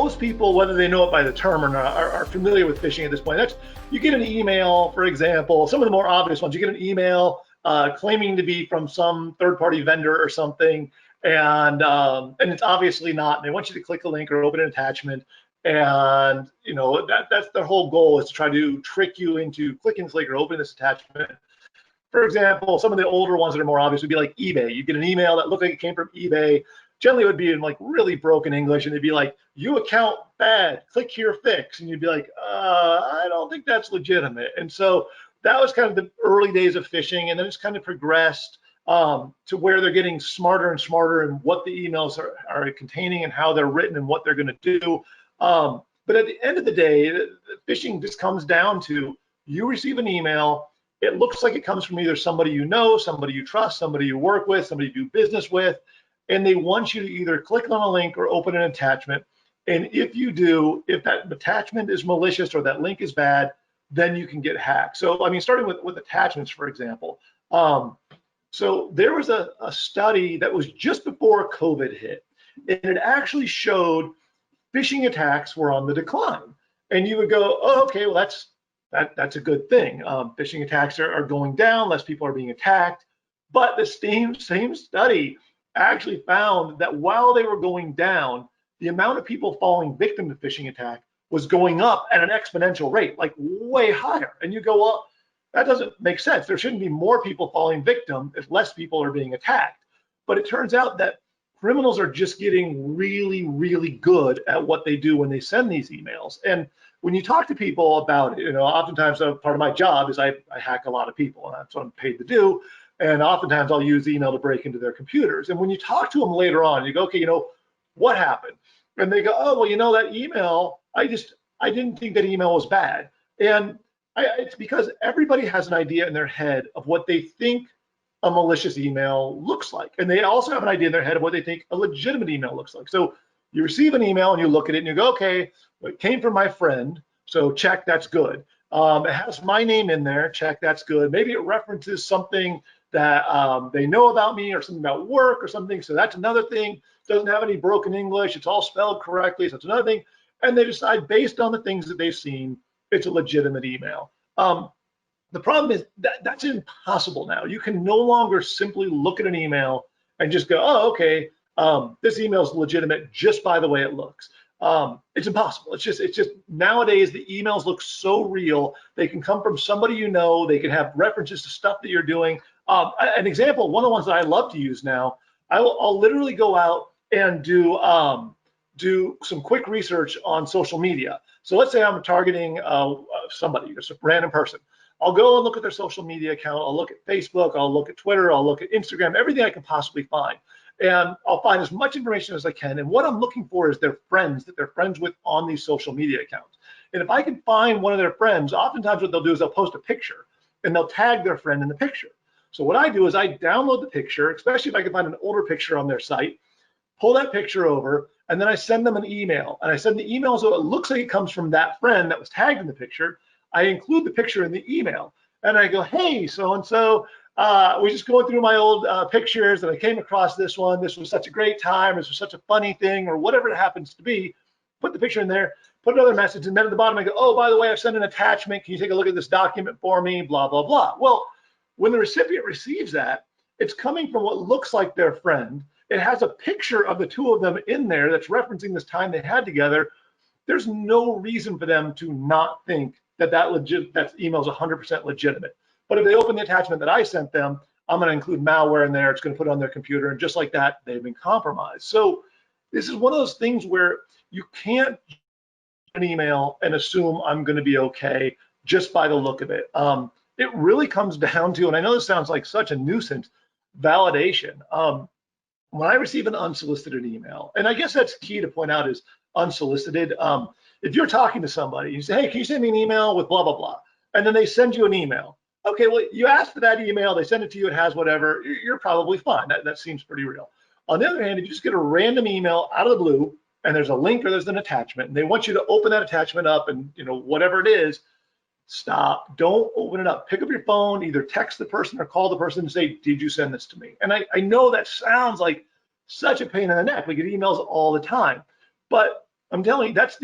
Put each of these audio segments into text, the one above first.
most people, whether they know it by the term or not, are familiar with phishing at this point. That's, you get an email, for example, some of the more obvious ones. You get an email claiming to be from some third-party vendor or something, and it's obviously not. And they want you to click a link or open an attachment, and that's their whole goal, is to try to trick you into clicking this link or opening this attachment. For example, some of the older ones that are more obvious would be like eBay. You get an email that looked like it came from eBay. Generally, it would be in like really broken English, and they'd be like, "You account bad, click here, fix," and you'd be like, "I don't think that's legitimate." And so that was kind of the early days of phishing, and then it's kind of progressed to where they're getting smarter and smarter in what the emails are containing and how they're written and what they're going to do. But at the end of the day, phishing just comes down to, you receive an email. It looks like it comes from either somebody you know, somebody you trust, somebody you work with, somebody you do business with, and they want you to either click on a link or open an attachment. And if you do, if that attachment is malicious or that link is bad, then you can get hacked. So, I mean, starting with attachments, for example. So there was a study that was just before COVID hit, and it actually showed phishing attacks were on the decline. And you would go, oh, okay, well, that's a good thing. Phishing attacks are going down, less people are being attacked. But the same study actually found that while they were going down, the amount of people falling victim to phishing attack was going up at an exponential rate, like way higher. And you go, well, that doesn't make sense. There shouldn't be more people falling victim if less people are being attacked. But it turns out that criminals are just getting really, really good at what they do when they send these emails. And when you talk to people about it, oftentimes part of my job is I hack a lot of people, and that's what I'm paid to do. And oftentimes I'll use email to break into their computers. And when you talk to them later on, you go, okay, what happened? And they go, oh, well, that email, I didn't think that email was bad. And it's because everybody has an idea in their head of what they think a malicious email looks like. And they also have an idea in their head of what they think a legitimate email looks like. So you receive an email and you look at it and you go, okay, well, it came from my friend, so check, that's good. It has my name in there, check, that's good. Maybe it references something that they know about me or something about work or something, so that's another thing. Doesn't have any broken English, it's all spelled correctly, so it's another thing. And they decide, based on the things that they've seen, it's a legitimate email. The problem is that's impossible now. You can no longer simply look at an email and just go, oh, okay, this email is legitimate just by the way it looks. It's impossible. It's just nowadays the emails look so real. They can come from somebody you know. They can have references to stuff that you're doing. An example, one of the ones that I love to use now, I'll literally go out and do some quick research on social media. So let's say I'm targeting somebody, just a random person. I'll go and look at their social media account. I'll look at Facebook. I'll look at Twitter. I'll look at Instagram, everything I can possibly find. And I'll find as much information as I can. And what I'm looking for is their friends that they're friends with on these social media accounts. And if I can find one of their friends, oftentimes what they'll do is they'll post a picture and they'll tag their friend in the picture. So what I do is I download the picture, especially if I can find an older picture on their site, pull that picture over, and then I send them an email. And I send the email so it looks like it comes from that friend that was tagged in the picture. I include the picture in the email. And I go, hey, so-and-so, we're just going through my old pictures, and I came across this one. This was such a great time. This was such a funny thing, or whatever it happens to be. Put the picture in there, put another message, and then at the bottom I go, oh, by the way, I've sent an attachment. Can you take a look at this document for me? Blah, blah, blah. Well, when the recipient receives that, it's coming from what looks like their friend. It has a picture of the two of them in there that's referencing this time they had together. There's no reason for them to not think that email is 100% legitimate. But if they open the attachment that I sent them, I'm going to include malware in there. It's going to put it on their computer, and just like that, they've been compromised. So this is one of those things where you can't an email and assume I'm going to be okay just by the look of it. It really comes down to, and I know this sounds like such a nuisance, validation. When I receive an unsolicited email, and I guess that's key to point out is unsolicited. If you're talking to somebody, you say, hey, can you send me an email with blah, blah, blah, and then they send you an email. Okay, well, you asked for that email, they send it to you, it has whatever, you're probably fine. That seems pretty real. On the other hand, if you just get a random email out of the blue, and there's a link or there's an attachment, and they want you to open that attachment up and whatever it is, stop, don't open it up. Pick up your phone, either text the person or call the person and say, did you send this to me? And I know that sounds like such a pain in the neck. We get emails all the time. But I'm telling you, that's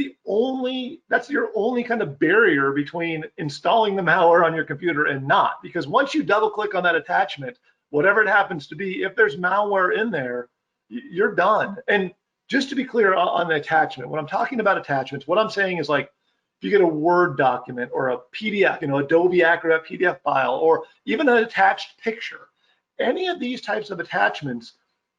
your only kind of barrier between installing the malware on your computer and not. Because once you double click on that attachment, whatever it happens to be, if there's malware in there, you're done. And just to be clear on the attachment, when I'm talking about attachments, what I'm saying is like, if you get a Word document or a PDF, Adobe Acrobat PDF file, or even an attached picture, any of these types of attachments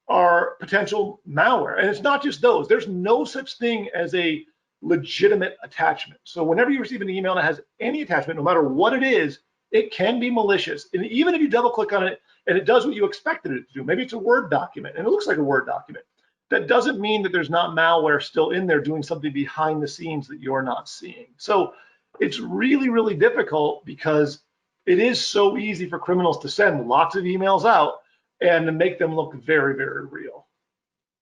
are potential malware. And it's not just those. There's no such thing as a legitimate attachment. So whenever you receive an email that has any attachment, no matter what it is, it can be malicious. And even if you double click on it and it does what you expected it to do, maybe it's a Word document and it looks like a Word document, that doesn't mean that there's not malware still in there doing something behind the scenes that you're not seeing. So it's really, really difficult because it is so easy for criminals to send lots of emails out and to make them look very, very real.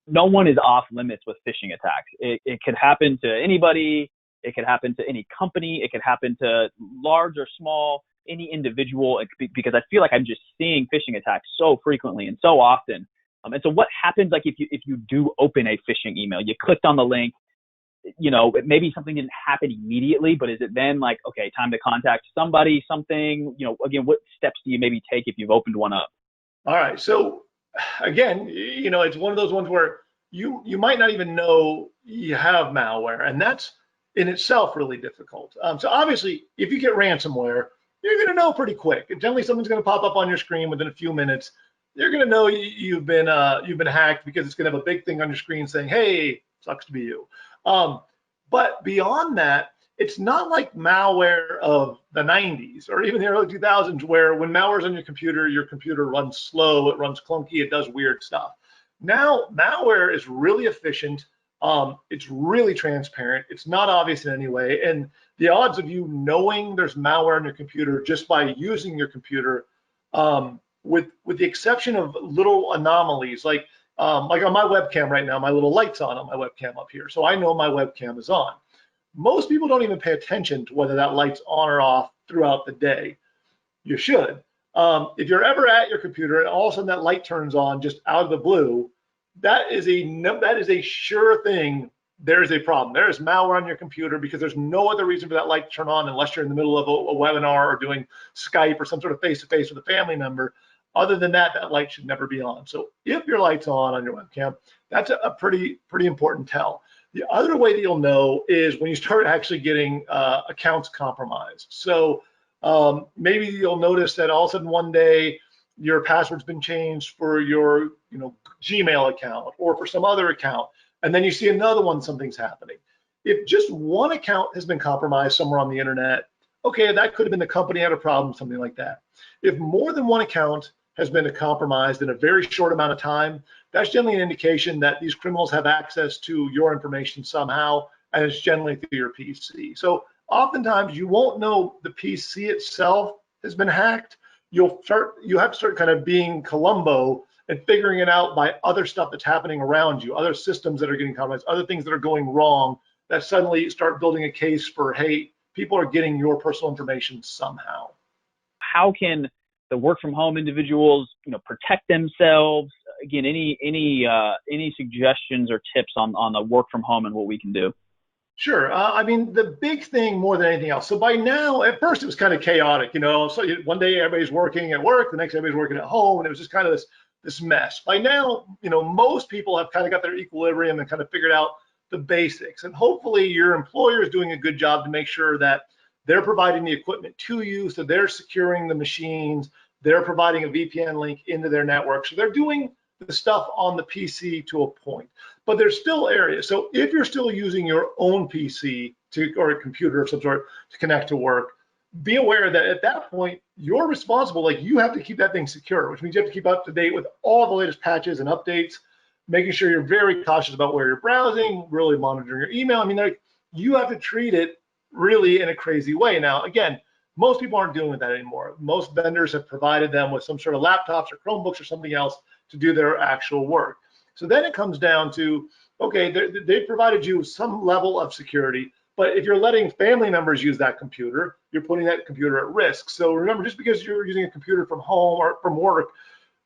No one is off limits with phishing attacks. It could happen to anybody. It could happen to any company. It could happen to large or small, any individual, because I feel like I'm just seeing phishing attacks so frequently and so often. And so what happens, like, if you do open a phishing email, you clicked on the link, maybe something didn't happen immediately, but is it then like, okay, time to contact somebody, something, again, what steps do you maybe take if you've opened one up? All right. So again, it's one of those ones where you might not even know you have malware, and that's in itself really difficult. So obviously, if you get ransomware, you're going to know pretty quick. And generally, something's going to pop up on your screen within a few minutes. You're going to know you've been hacked because it's going to have a big thing on your screen saying, "Hey, sucks to be you." But beyond that, it's not like malware of the 90s or even the early 2000s, where when malware's on your computer runs slow, it runs clunky, it does weird stuff. Now, malware is really efficient. It's really transparent. It's not obvious in any way. And the odds of you knowing there's malware on your computer just by using your computer, with the exception of little anomalies, like on my webcam right now, my little light's on my webcam up here. So I know my webcam is on. Most people don't even pay attention to whether that light's on or off throughout the day. You should. If you're ever at your computer and all of a sudden that light turns on just out of the blue, that is a sure thing. There's a problem. There is malware on your computer, because there's no other reason for that light to turn on unless you're in the middle of a webinar or doing Skype or some sort of face-to-face with a family member. Other than that, that light should never be on. So if your light's on your webcam, that's a pretty important tell. The other way that you'll know is when you start actually getting accounts compromised. So maybe you'll notice that all of a sudden one day your password's been changed for your Gmail account or for some other account, and then you see another one, something's happening. If just one account has been compromised somewhere on the internet, okay, that could have been the company had a problem, something like that. If more than one account has been compromised in a very short amount of time, that's generally an indication that these criminals have access to your information somehow, and it's generally through your PC. So oftentimes you won't know the PC itself has been hacked. You have to start kind of being Columbo and figuring it out by other stuff that's happening around you, other systems that are getting compromised, other things that are going wrong, that suddenly start building a case for, hey, people are getting your personal information somehow. How can the work from home individuals, protect themselves? Again, any suggestions or tips on the work from home and what we can do? Sure. I mean, the big thing more than anything else. So by now, at first it was kind of chaotic, So one day everybody's working at work, the next day everybody's working at home, and it was just kind of this mess. By now, most people have kind of got their equilibrium and kind of figured out the basics. And hopefully your employer is doing a good job to make sure that they're providing the equipment to you, so they're securing the machines, they're providing a VPN link into their network. So they're doing the stuff on the PC to a point, but there's still areas. So if you're still using your own PC or a computer of some sort to connect to work, be aware that at that point, you're responsible. Like, you have to keep that thing secure, which means you have to keep up to date with all the latest patches and updates, making sure you're very cautious about where you're browsing, really monitoring your email. I mean, you have to treat it really in a crazy way. Now, again, most people aren't doing that anymore. Most vendors have provided them with some sort of laptops or Chromebooks or something else to do their actual work. So then it comes down to, okay, they provided you some level of security, but if you're letting family members use that computer, you're putting that computer at risk. So remember, just because you're using a computer from home or from work,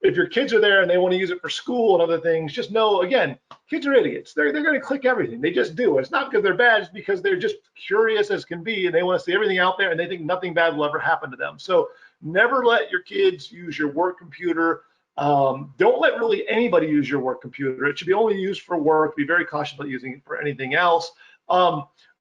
if your kids are there and they want to use it for school and other things, just know, again, kids are idiots. They're going to click everything. They just do. It's not because they're bad. It's because they're just curious as can be, and they want to see everything out there, and they think nothing bad will ever happen to them. So never let your kids use your work computer. Don't let really anybody use your work computer. It should be only used for work. Be very cautious about using it for anything else.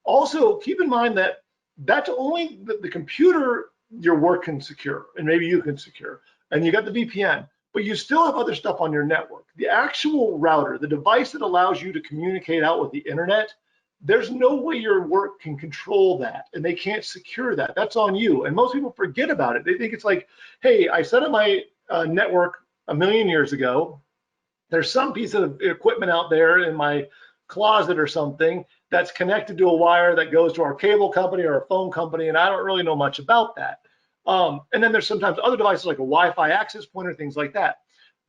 Also, keep in mind that that's only the computer your work can secure, and maybe you can secure, and you got the VPN, but you still have other stuff on your network. The actual router, the device that allows you to communicate out with the internet, there's no way your work can control that, and they can't secure that. That's on you. And most people forget about it. They think it's like, hey, I set up my network a million years ago. There's some piece of equipment out there in my closet or something that's connected to a wire that goes to our cable company or a phone company, and I don't really know much about that. And then there's sometimes other devices like a Wi-Fi access point or things like that.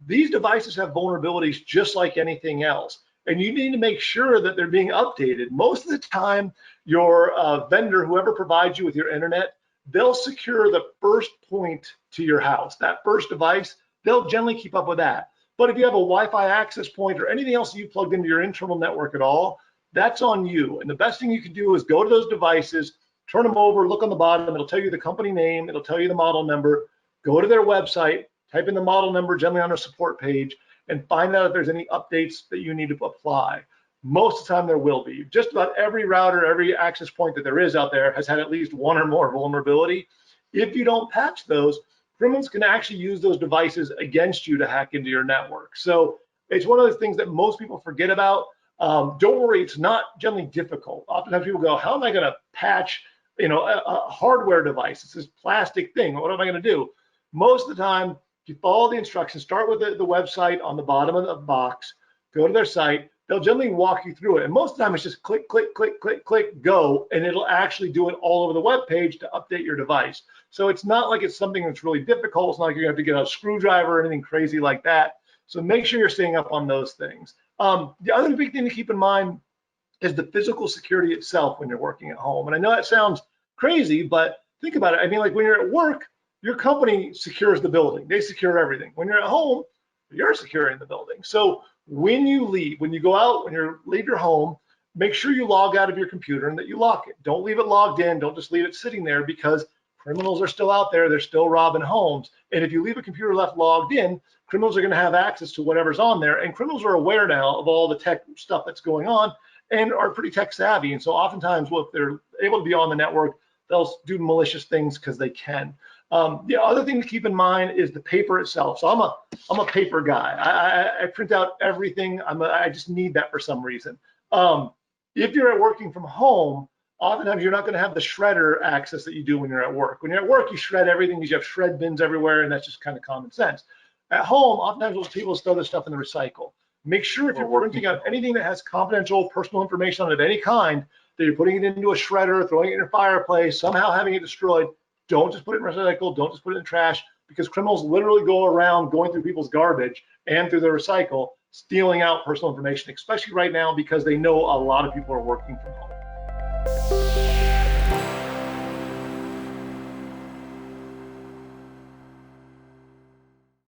These devices have vulnerabilities just like anything else, and you need to make sure that they're being updated. Most of the time, your vendor, whoever provides you with your internet, they'll secure the first point to your house. That first device, they'll generally keep up with that. But if you have a Wi-Fi access point or anything else you plugged into your internal network at all, that's on you. And the best thing you can do is go to those devices, turn them over, look on the bottom. It'll tell you the company name. It'll tell you the model number. Go to their website, type in the model number generally on their support page, and find out if there's any updates that you need to apply. Most of the time there will be. Just about every router, every access point that there is out there has had at least one or more vulnerability. If you don't patch those, criminals can actually use those devices against you to hack into your network. So it's one of those things that most people forget about. Don't worry, it's not generally difficult. Oftentimes people go, how am I going to patch, a hardware device? It's this plastic thing. What am I going to do? Most of the time, you follow the instructions. Start with the website on the bottom of the box. Go to their site. They'll generally walk you through it. And most of the time, it's just click, click, click, click, click, go, and it'll actually do it all over the web page to update your device. So it's not like it's something that's really difficult. It's not like you have to get a screwdriver or anything crazy like that. So make sure you're staying up on those things. The other big thing to keep in mind is the physical security itself when you're working at home. And I know that sounds crazy, but think about it. I mean, like when you're at work, your company secures the building. They secure everything. When you're at home, you're securing the building. So when you leave, when you go out, when you leave your home, make sure you log out of your computer and that you lock it. Don't leave it logged in. Don't just leave it sitting there, because criminals are still out there. They're still robbing homes. And if you leave a computer left logged in, criminals are going to have access to whatever's on there. And criminals are aware now of all the tech stuff that's going on and are pretty tech savvy. And so oftentimes, well, if they're able to be on the network, they'll do malicious things because they can. The other thing to keep in mind is the paper itself. So I'm a paper guy. I print out everything. I just need that for some reason. If you're working from home, oftentimes you're not going to have the shredder access that you do when you're at work. When you're at work, you shred everything because you have shred bins everywhere, and that's just kind of common sense. At home, oftentimes those people throw this stuff in the recycle. Make sure if you're printing out anything that has confidential personal information on it of any kind, that you're putting it into a shredder, throwing it in your fireplace, somehow having it destroyed. Don't just put it in recycle. Don't just put it in trash, because criminals literally go around going through people's garbage and through the recycle, stealing out personal information, especially right now because they know a lot of people are working from home.